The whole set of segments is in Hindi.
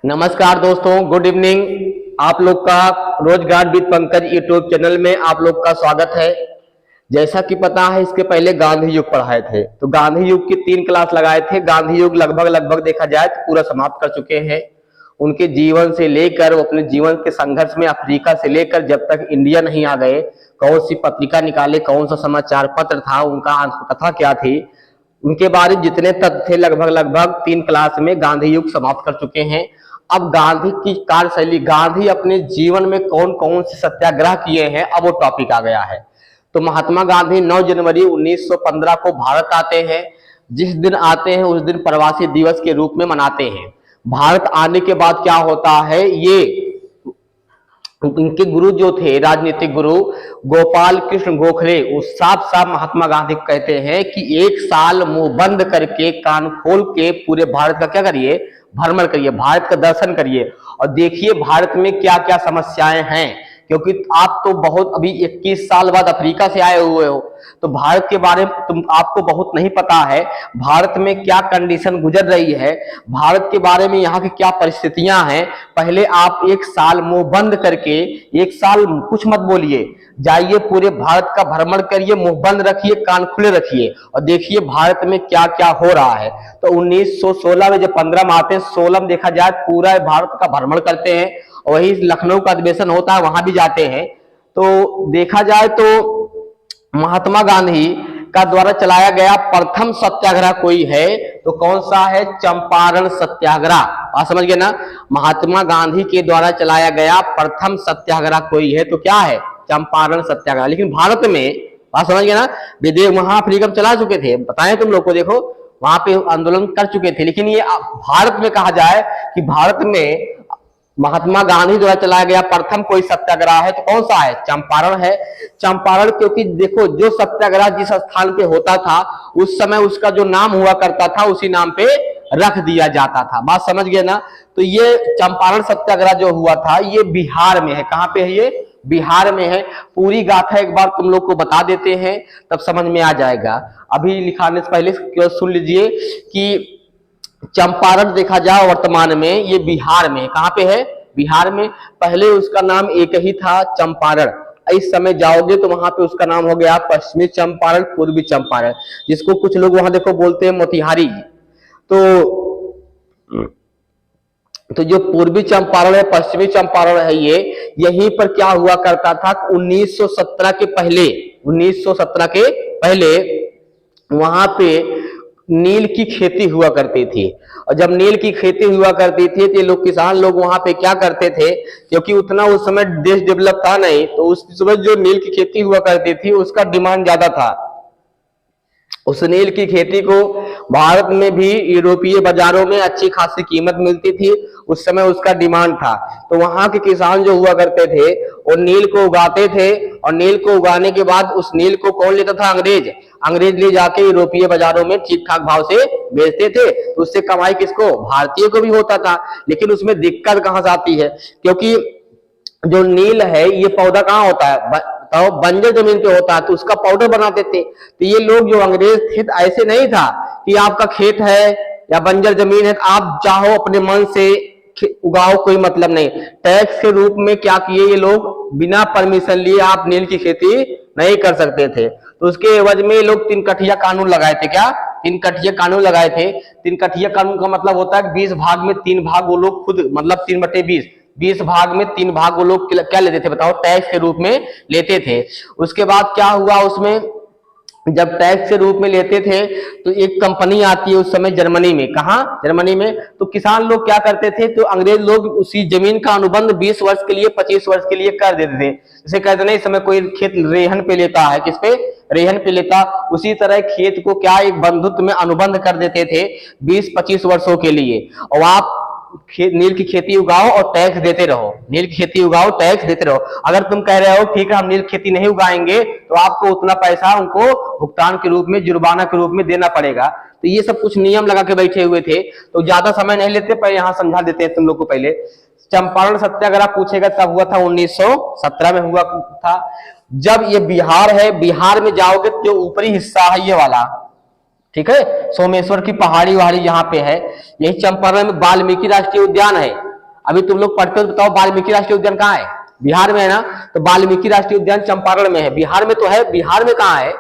नमस्कार दोस्तों, गुड इवनिंग। आप लोग का रोजगार विद पंकज यूट्यूब चैनल में आप लोग का स्वागत है। जैसा कि पता है, इसके पहले गांधी युग पढ़ाए थे, तो गांधी युग की 3 क्लास लगाए थे। गांधी युग लगभग देखा जाए तो पूरा समाप्त कर चुके हैं। उनके जीवन से लेकर वो अपने जीवन के संघर्ष में अफ्रीका से लेकर जब तक इंडिया नहीं आ गए, कौन सी पत्रिका निकाले, कौन सा समाचार पत्र था, उनका आत्मकथा क्या थी, उनके बारे में जितने तथ्य थे लगभग 3 क्लास में गांधी युग समाप्त कर चुके हैं। अब गांधी की कार्यशैली, गांधी अपने जीवन में कौन कौन से सत्याग्रह किए हैं, अब वो टॉपिक आ गया है। तो महात्मा गांधी 9 जनवरी 1915 को भारत आते हैं। जिस दिन आते हैं उस दिन प्रवासी दिवस के रूप में मनाते हैं। भारत आने के बाद क्या होता है, ये इनके गुरु जो थे, राजनीतिक गुरु गोपाल कृष्ण गोखले, वो साफ साफ महात्मा गांधी को कहते हैं कि 1 साल मुंह बंद करके कान खोल के पूरे भारत का क्या करिए, भ्रमण करिए, भारत का दर्शन करिए और देखिए भारत में क्या क्या समस्याएं हैं। क्योंकि आप तो बहुत अभी 21 साल बाद अफ्रीका से आए हुए हो, तो भारत के बारे में आपको बहुत नहीं पता है। भारत में क्या कंडीशन गुजर रही है, भारत के बारे में यहाँ की क्या परिस्थितियां हैं। पहले आप 1 साल मुंह बंद करके, 1 साल कुछ मत बोलिए, जाइए पूरे भारत का भ्रमण करिए, मुंह बंद रखिए, कान खुले रखिए और देखिए भारत में क्या क्या हो रहा है। तो 1916 में जब 15 में आते हैं, 16 में देखा जाए पूरा भारत का भ्रमण करते हैं। वही लखनऊ का अधिवेशन होता है, वहां भी जाते हैं। तो देखा जाए तो महात्मा गांधी का द्वारा चलाया गया प्रथम सत्याग्रह कोई है तो कौन सा है, चंपारण सत्याग्रह। आप समझ गए ना, महात्मा गांधी के द्वारा चलाया गया प्रथम सत्याग्रह कोई है तो क्या है, चंपारण सत्याग्रह। लेकिन भारत में, बात समझ गए ना, विदेश वहां अफ्रीका में चला चुके थे, बताएं तुम लोग को, देखो वहां पे आंदोलन कर चुके थे। लेकिन ये भारत में कहा जाए कि भारत में महात्मा गांधी द्वारा चलाया गया प्रथम कोई सत्याग्रह है तो कौन सा है, चंपारण है। चंपारण क्योंकि देखो जो सत्याग्रह जिस स्थान पे होता था उस समय उसका जो नाम हुआ करता था उसी नाम पे रख दिया जाता था। बात समझ गए ना। तो ये चंपारण सत्याग्रह जो हुआ था ये बिहार में है। कहां पे है ये, बिहार में है। पूरी गाथा एक बार तुम लोग को बता देते हैं तब समझ में आ जाएगा। अभी लिखाने से पहले सुन लीजिए कि चंपारण देखा जाए वर्तमान में ये बिहार में है। कहां पे है, बिहार में। पहले उसका नाम एक ही था, चंपारण। इस समय जाओगे तो वहां पे उसका नाम हो गया पश्चिमी चंपारण, पूर्वी चंपारण, जिसको कुछ लोग वहां देखो बोलते हैं मोतिहारी। तो जो पूर्वी चंपारण है, पश्चिमी चंपारण है, ये यहीं पर क्या हुआ करता था, 1917 के पहले, 1917 के पहले वहां पे नील की खेती हुआ करती थी। और जब नील की खेती हुआ करती थी तो लोग, किसान लोग वहां पे क्या करते थे, क्योंकि उतना उस समय देश डेवलप था नहीं, तो उस समय जो नील की खेती हुआ करती थी उसका डिमांड ज्यादा था। उस नील की खेती को भारत में भी यूरोपीय बाजारों में अच्छी खासी कीमत मिलती थी, उस समय उसका डिमांड था। तो वहां के किसान जो हुआ करते थे वो नील को उगाते थे और नील को उगाने के बाद उस नील को कौन लेता था, अंग्रेज। अंग्रेज ले जाके यूरोपीय बाजारों में ठीक ठाक भाव से बेचते थे, तो उससे कमाई किसको, भारतीय को भी होता था। लेकिन उसमें दिक्कत कहां से आती है, क्योंकि जो नील है ये पौधा कहाँ होता है, तो बंजर जमीन पे होता है, तो उसका पाउडर बनाते थे। तो ये लोग जो अंग्रेज थे ऐसे नहीं था कि आपका खेत है या बंजर जमीन है आप चाहो अपने मन से उगाओ, कोई मतलब नहीं। टैक्स के रूप में क्या किए ये लोग, बिना परमिशन लिए आप नील की खेती नहीं कर सकते थे। तो उसके एवज में ये लोग 3 कठिया कानून लगाए थे। क्या, 3 कठिया कानून लगाए थे। 3 कठिया कानून का मतलब होता है 20 भाग में 3 भाग वो लोग खुद, मतलब 3/20, 20 भाग में 3 भाग वो लोग क्या लेते थे बताओ, टैक्स के रूप में लेते थे। उसके बाद क्या हुआ, उसमें जब टैक्स के रूप में लेते थे तो एक कंपनी आती है उस समय जर्मनी में। कहा, जर्मनी में। तो किसान लोग क्या करते थे, तो अंग्रेज लोग उसी जमीन का अनुबंध 20 वर्ष के लिए, 25 वर्ष के लिए कर देते थे। जैसे कहते नहीं, इस समय कोई खेत रेहन पे लेता है, किस पे, रेहन पे लेता, उसी तरह खेत को क्या एक बंधुत्व में अनुबंध कर देते थे 20-25 वर्षों के लिए। और आप नील की खेती उगाओ और टैक्स देते रहो, नील की खेती उगाओ, टैक्स देते रहो। अगर तुम कह रहे हो ठीक है हम नील खेती नहीं उगाएंगे तो आपको उतना पैसा उनको भुगतान के रूप में, जुर्माना के रूप में देना पड़ेगा। तो ये सब कुछ नियम लगा के बैठे हुए थे। तो ज्यादा समय नहीं लेते, पर यहाँ समझा देते हैं तुम लोग को। पहले चंपारण सत्याग्रह पूछेगा तब हुआ था, 1917 में हुआ था। जब ये बिहार है, बिहार में जाओगे जो ऊपरी हिस्सा है ये वाला, ठीक है, सोमेश्वर की पहाड़ी वहाड़ी यहाँ पे है, यही चंपारण में वाल्मीकि राष्ट्रीय उद्यान है। अभी तुम लोग पढ़ते हो, बताओ वाल्मीकि राष्ट्रीय उद्यान कहाँ है? बिहार में है ना। तो वाल्मीकि राष्ट्रीय उद्यान चंपारण में है, बिहार में तो है, बिहार में कहाँ है?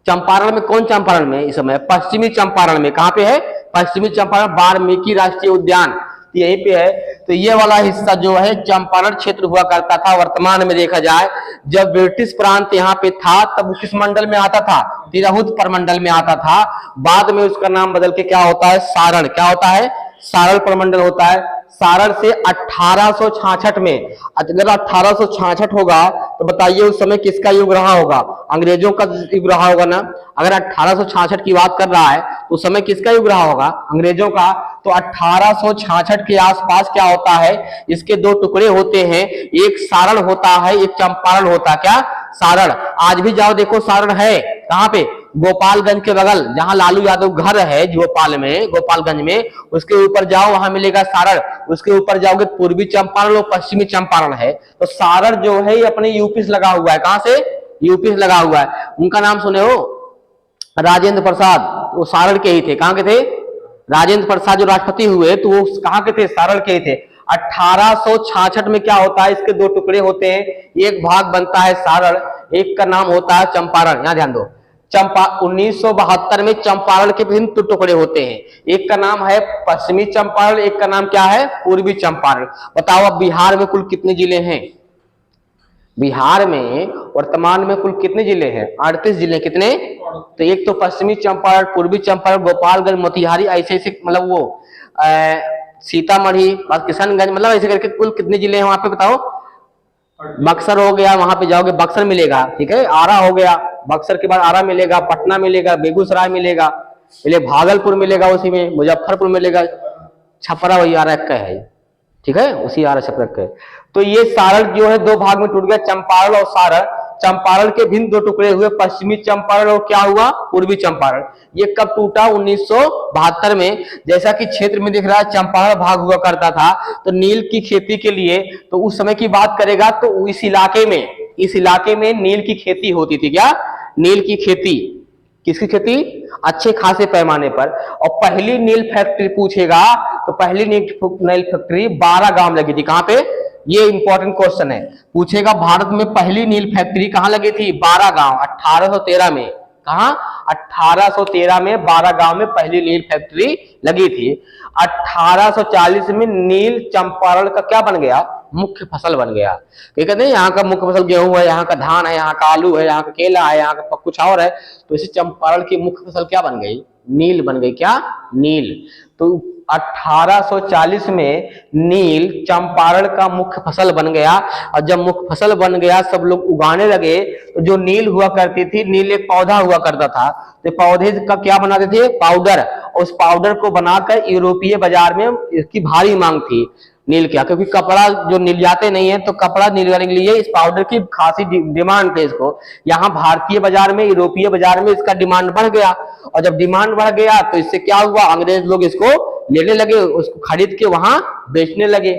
चंपारण में। कौन चंपारण में? इस समय पश्चिमी चंपारण में। कहां पे है? पश्चिमी चंपारण, वाल्मीकि राष्ट्रीय उद्यान यहीं पे है। तो ये वाला हिस्सा जो है चंपारण क्षेत्र हुआ करता था। वर्तमान में देखा जाए, जब ब्रिटिश प्रांत यहाँ पे था तब किस मंडल में आता था? तिरहुत प्रमंडल में आता था। बाद में उसका नाम बदल के क्या होता है? सारण। क्या होता है? सारण प्रमंडल होता है। सारण से 1866 में, अगर 1866 होगा तो बताइए उस समय किसका युग रहा होगा? अंग्रेजों का युग रहा होगा ना। अगर 1866 की बात कर रहा है तो उस समय किसका युग रहा होगा? अंग्रेजों का। तो 1866 के आसपास क्या होता है, इसके दो टुकड़े होते हैं, एक सारण होता है, एक चंपारण होता है। क्या? सारण। आज भी जाओ देखो, सारण है कहां पे? गोपालगंज के बगल, जहां लालू यादव घर है भोपाल में, गोपालगंज में, उसके ऊपर जाओ वहां मिलेगा सारण। उसके ऊपर जाओगे पूर्वी चंपारण और पश्चिमी चंपारण है। तो सारण जो है ये अपने यूपी से लगा हुआ है। कहां से? यूपी से लगा हुआ है। उनका नाम सुने हो? राजेंद्र प्रसाद, वो सारण के ही थे। कहां के थे? राजेंद्र प्रसाद जो राष्ट्रपति हुए तो वो कहां के थे? सारण के ही थे। 1866 में क्या होता है, इसके दो टुकड़े होते हैं, एक भाग बनता है सारण, एक का नाम होता है चंपारण। यहां ध्यान दो, 1972 में चंपारण के विभिन्न टुकड़े होते हैं, एक का नाम है पश्चिमी चंपारण, एक का नाम क्या है? पूर्वी चंपारण। बताओ अब बिहार में कुल कितने जिले हैं? बिहार में वर्तमान में कुल कितने जिले हैं? 38 जिले। कितने? तो एक तो पश्चिमी चंपारण, पूर्वी चंपारण, गोपालगंज, मोतिहारी, ऐसे ऐसे, मतलब वो सीतामढ़ी, किशनगंज, मतलब ऐसे करके कुल कितने जिले हैं वहां पे बताओ? बक्सर हो गया, वहां पे जाओगे बक्सर मिलेगा, ठीक है। आरा हो गया, बक्सर के बाद आरा मिलेगा, पटना मिलेगा, बेगूसराय मिलेगा, भागलपुर मिलेगा, उसी में मुजफ्फरपुर मिलेगा, छपरा वही आरा का है, ठीक है, उसी आरा छपरा का है। तो ये सारण जो है दो भाग में टूट गया, चंपारण और सारण। चंपारण के भिन्न दो टुकड़े हुए, पश्चिमी चंपारण और क्या हुआ? पूर्वी चंपारण। ये कब टूटा? 1972 में। जैसा कि क्षेत्र में दिख रहा है चंपारण भाग हुआ करता था, तो नील की खेती के लिए, तो उस समय की बात करेगा तो इस इलाके में नील की खेती होती थी। क्या? नील की खेती। किसकी खेती? अच्छे खासे पैमाने पर। और पहली नील फैक्ट्री पूछेगा तो पहली नील फैक्ट्री 12 गांव लगी थी। कहां पे? ये इंपॉर्टेंट क्वेश्चन है, पूछेगा भारत में पहली नील फैक्ट्री कहां लगी थी? 12 गांव, 1813 में। कहां? 1813 में 12 गांव में पहली नील फैक्ट्री लगी थी। 1840 में नील चंपारण का क्या बन गया? मुख्य फसल बन गया। ये कहते हैं यहाँ का मुख्य फसल गेहूं है, यहाँ का धान है, यहाँ का आलू है, यहाँ का केला है, यहाँ का कुछ और है। तो इसी चंपारण की मुख्य फसल क्या बन गई? नील बन गई। क्या? नील। तो 1840 में नील चंपारण का मुख्य फसल बन गया। और जब मुख्य फसल बन गया, सब लोग उगाने लगे, तो जो नील हुआ करती थी, नील एक पौधा हुआ करता था, तो पौधे का क्या बनाते थे? पाउडर। उस पाउडर को बनाकर यूरोपीय बाजार में इसकी भारी मांग थी नील क्या, क्योंकि कपड़ा जो निर्याते नहीं है, तो कपड़ा निर्यात के लिए इस पाउडर की खासी डिमांड थी इसको। यहाँ भारतीय बाजार में, यूरोपीय बाजार में इसका डिमांड बढ़ गया। और जब डिमांड बढ़ गया तो इससे क्या हुआ? अंग्रेज लोग इसको लेने लगे, उसको खरीद के वहां बेचने लगे।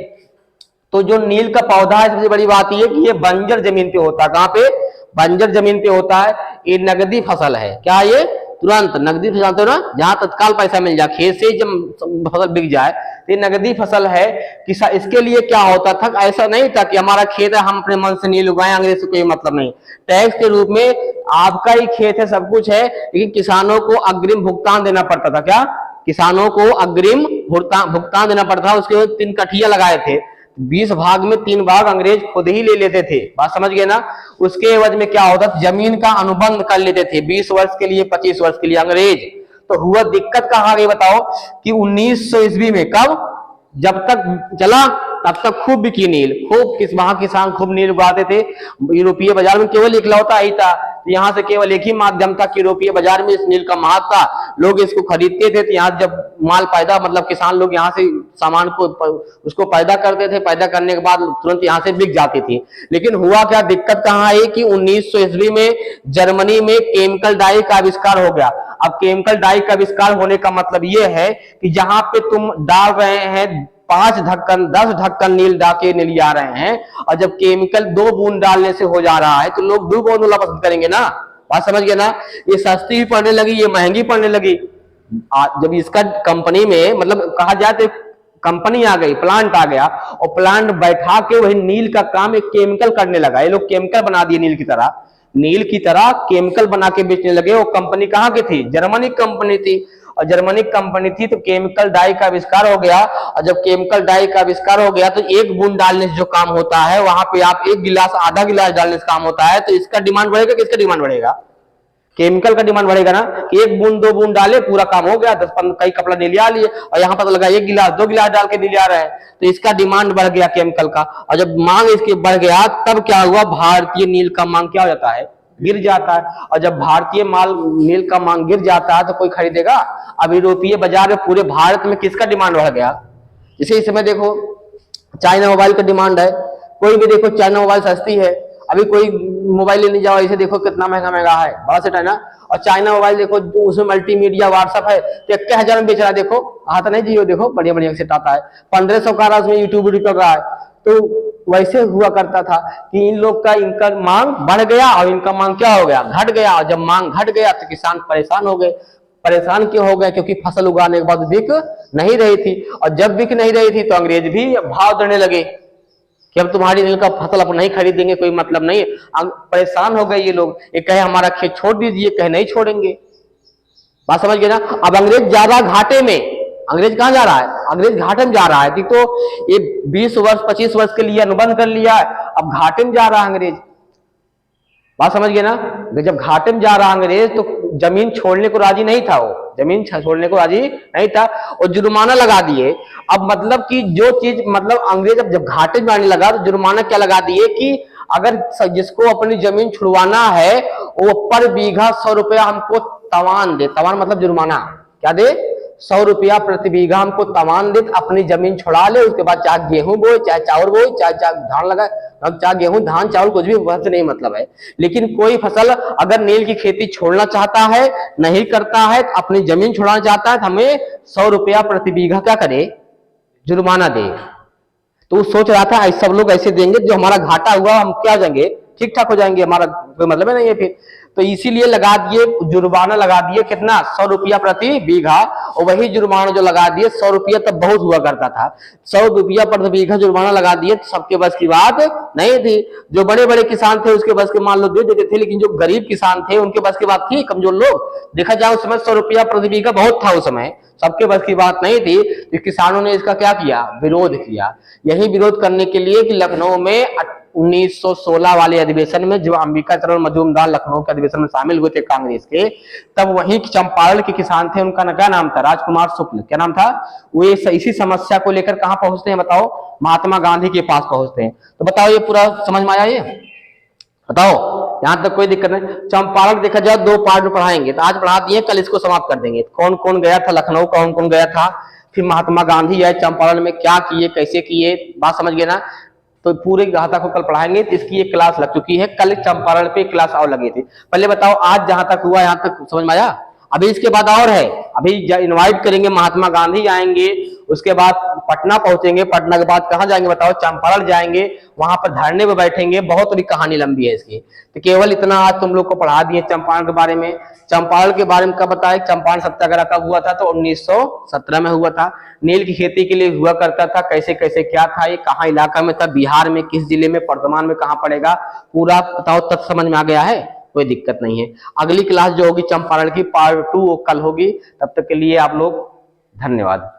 तो जो नील का पौधा है, सबसे बड़ी बात यह कि ये बंजर जमीन पे होता है। कहां पे? बंजर जमीन पे होता है। ये नगदी फसल है। क्या? ये तुरंत नगदी फसल, जानते हो ना, जहां तत्काल पैसा मिल जाए, खेत से जब फसल बिक जाए, तो ये नगदी फसल है। इसके लिए क्या होता था? ऐसा नहीं था कि हमारा खेत है, हम अपने मन से नील उगाएं, अंग्रेज से कोई मतलब नहीं। टैक्स के रूप में आपका ही खेत है, सब कुछ है, लेकिन किसानों को अग्रिम भुगतान देना पड़ता था। क्या? किसानों को अग्रिम भुगतान देना पड़ता था। उसके 3 कठिया लगाए थे, 20 भाग में 3 भाग अंग्रेज खुद ही ले लेते थे। बात समझ गए ना? उसके एवज में क्या होता था? जमीन का अनुबंध कर लेते थे, 20 वर्ष के लिए, 25 वर्ष के लिए अंग्रेज। तो हुआ दिक्कत कहां आ गई बताओ? कि 1900 ईस्वी में, कब? जब तक चला तब तक खूब बिकी नील, खूब वहां किसान खूब नील उगाते थे। यूरोपीय बाजार में केवल इकलौता ही था, यहाँ से केवल एक ही माध्यम था कि यूरोपीय बाजार में इस नील का महत्व था, लोग इसको खरीदते थे। तो यहाँ जब माल पैदा, मतलब किसान लोग यहाँ से सामान को उसको पैदा करते थे, पैदा करने के बाद तुरंत यहाँ से बिक जाती थी। लेकिन हुआ क्या, दिक्कत कहाँ आई कि 1900 ईस्वी में जर्मनी में केमिकल डाई का आविष्कार हो गया। अब केमिकल डाई का आविष्कार होने का मतलब ये है कि जहां पे तुम डाल रहे हैं 5 ढक्कन 10 ढक्कन नील डाके नील आ रहे हैं, और जब केमिकल 2 बूंद डालने से हो जा रहा है, तो लोग 2 बूंद वाला पसंद करेंगे ना। बात समझ गए ना? ये सस्ती भी पड़ने लगी, ये महंगी पड़ने लगी। जब इसका कंपनी में, मतलब कहा जाए तो कंपनी आ गई, प्लांट आ गया, और प्लांट बैठा के वही नील का काम एक केमिकल करने लगा। ये लोग केमिकल बना दिए नील की तरह, नील की तरह केमिकल बना के बेचने लगे। वो कंपनी कहाँ की थी? जर्मनी कंपनी थी, और जर्मनी कंपनी थी तो केमिकल डाई का आविष्कार हो गया। और जब केमिकल डाई का आविष्कार हो गया तो एक बूंद डालने से जो काम होता है वहां पे आप एक गिलास आधा गिलास डालने से काम होता है। तो इसका डिमांड बढ़ेगा, किसका डिमांड बढ़ेगा? केमिकल का डिमांड बढ़ेगा ना, कि एक बूंद दो बूंद डाले पूरा काम हो गया, 10-15 कई कपड़ा नीले आ लिए, और यहाँ पता लगा एक गिलास दो गिलास डाल के नीले आ रहे हैं। तो इसका डिमांड बढ़ गया केमिकल का, और जब मांग इसकी बढ़ गया तब क्या हुआ? भारतीय नील का मांग क्या हो जाता है? गिर जाता है। और जब भारतीय माल नील का मांग गिर जाता है तो कोई खरीदेगा? अब यूरोपीय बाजार में पूरे भारत में किसका डिमांड बढ़ गया? जैसे इस समय देखो चाइना मोबाइल का डिमांड है, कोई भी देखो चाइना मोबाइल सस्ती है, अभी कोई मोबाइल लेने जाओ इसे देखो कितना महंगा महंगा है, बड़ा सेट है ना। और चाइना मोबाइल देखो उसमें मल्टीमीडिया व्हाट्सएप है तो 21,000 में बेच रहा है, देखो आता नहीं जियो, देखो बढ़िया बढ़िया सेट आता है, 1500 का रहा उसमें यूट्यूब वीडियो कर रहा है। तो वैसे हुआ करता था कि इन लोग का इनका मांग बढ़ गया और इनका मांग क्या हो गया? घट गया। और जब मांग घट गया तो किसान परेशान हो गए। परेशान क्यों हो गए? क्योंकि फसल उगाने के बाद बिक नहीं रही थी, और जब बिक नहीं रही थी तो अंग्रेज भी भाव देने लगे कि अब तुम्हारी नील का फसल अब नहीं खरीदेंगे, कोई मतलब नहीं। परेशान हो गए ये लोग, ये कहे हमारा खेत छोड़ दीजिए, कहे नहीं छोड़ेंगे। बात समझ गए ना? अब अंग्रेज ज्यादा घाटे में, अंग्रेज कहां जा रहा है? अंग्रेज घाटे में जा रहा है। तो ये 20 वर्ष 25 वर्ष के लिए अनुबंध कर लिया, अब घाटे में जा रहा है अंग्रेज। बात समझ गए ना? जब घाटे में जा रहा अंग्रेज तो जमीन छोड़ने को राजी नहीं था, वो जमीन छोड़ने को राजी नहीं था, और जुर्माना लगा दिए। अब मतलब कि जो चीज मतलब अंग्रेज अब जब घाटे में आने लगा तो जुर्माना क्या लगा दिए कि अगर जिसको अपनी जमीन छुड़वाना है वो पर बीघा 100 रुपया हमको तवान दे। तवान मतलब जुर्माना, क्या दे? 100 रुपया प्रति बीघा हमको तवान दे, अपनी जमीन छुड़ा ले। उसके बाद चाहे गेहूं बोए, चाहे चावल बोए, चाहे धान लगाए, चाहे गेहूं धान चावल कुछ भी, वह नहीं मतलब है। लेकिन कोई फसल अगर नील की खेती छोड़ना चाहता है, नहीं करता है, अपनी जमीन छुड़ाना चाहता है तो हमें 100 रुपया प्रति बीघा क्या करे? जुर्माना दे। तो वो सोच रहा था सब लोग ऐसे देंगे, जो हमारा घाटा हुआ हम क्या देंगे, ठीक ठाक हो जाएंगे, हमारा कोई मतलब नहीं है फिर। तो इसीलिए लगा दिए जुर्माना, लगा दिए कितना? 100 रुपया प्रति बीघा। और वही जुर्माना जो लगा दिए 100 रुपया तब बहुत हुआ करता था, 100 रुपया प्रति बीघा जुर्माना लगा दिए तो सबके बस की बात नहीं थी। जो बड़े बड़े किसान थे उसके बस के मान लो दे देते थे, लेकिन जो गरीब किसान थे उनके बस की बात थी, कमजोर लोग देखा जाए उस समय 100 रुपया प्रति बीघा बहुत था उस समय, सबके बस की बात नहीं थी। तो किसानों ने इसका क्या किया? विरोध किया। यही विरोध करने के लिए कि लखनऊ में 1916 वाले अधिवेशन में जब अंबिका चरण मजूमदार लखनऊ के अधिवेशन में शामिल हुए थे कांग्रेस के, तब वहीं चंपारण के किसान थे, उनका क्या नाम था? राजकुमार शुक्ल, क्या नाम था? वो इसी समस्या को लेकर कहां पहुंचते हैं बताओ? महात्मा गांधी के पास पहुंचते हैं। तो बताओ ये पूरा समझ में आया? ये बताओ, यहां तक कोई दिक्कत नहीं। चंपारण देखा जाए 2 पार्ट में पढ़ाएंगे, तो आज पढ़ा दिए, कल इसको समाप्त कर देंगे। कौन कौन गया था लखनऊ, कौन कौन गया था, फिर महात्मा गांधी आए चंपारण में क्या किए, कैसे किए, बात समझ गए ना? तो पूरे गाथा को कल पढ़ाएंगे। तो इसकी एक क्लास लग चुकी है, कल चंपारण पे क्लास और लगी थी। पहले बताओ आज जहां तक हुआ यहां तक समझ में आया? अभी इसके बाद और है, अभी इनवाइट करेंगे, महात्मा गांधी आएंगे, उसके बाद पटना पहुंचेंगे, पटना के बाद कहां जाएंगे बताओ? चंपारण जाएंगे, वहां पर धरने में बैठेंगे। बहुत बड़ी कहानी लंबी है इसकी, तो केवल इतना आज तुम लोग को पढ़ा दिए चंपारण के बारे में। चंपारण के बारे में कब बताया? चंपारण सत्याग्रह कब हुआ था? तो 1917 में हुआ था। नील की खेती के लिए हुआ करता था, कैसे कैसे क्या था, ये कहाँ इलाका में था, बिहार में किस जिले में, वर्तमान में कहाँ पड़ेगा, पूरा बताओ। तब समझ में आ गया है? कोई दिक्कत नहीं है। अगली क्लास जो होगी चंपारण की पार्ट 2 कल होगी। तब तक के लिए आप लोग धन्यवाद।